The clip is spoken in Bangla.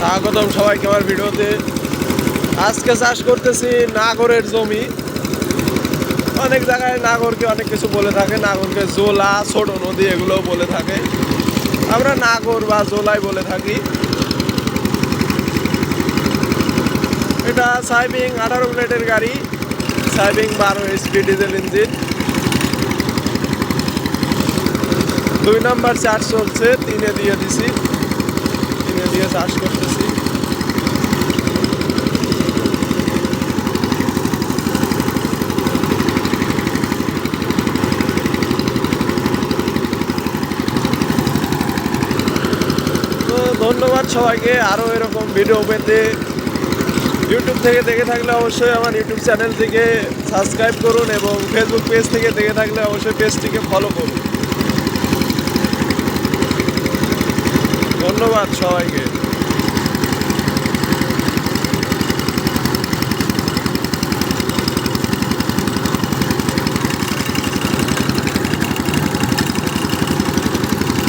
স্বাগতম সবাইকে আমার ভিডিওতে। আজকে চাষ করতেছি নাগরের জমি। অনেক জায়গায় নাগরকে অনেক কিছু বলে থাকে, নাগরকে জোলা, ছোট নদী এগুলোও বলে থাকে। আমরা নাগর বা জোলাই বলে থাকি। এটা সাইবিং 18 প্লেটের গাড়ি, সাইবিং 12 HP ডিজেল ইঞ্জিন। 2 নম্বর চাষ চলছে, 3-এ দিয়ে দিছি, 3-এ দিয়ে চাষ করতেছি। তো ধন্যবাদ সবাইকে। আরও এরকম ভিডিও পেতে ইউটিউব থেকে দেখে থাকলে অবশ্যই আমার ইউটিউব চ্যানেল থেকে সাবস্ক্রাইব করুন এবং ফেসবুক পেজ থেকে দেখে থাকলে অবশ্যই পেজটিকে ফলো করুন। ধন্যবাদ সবাইকে।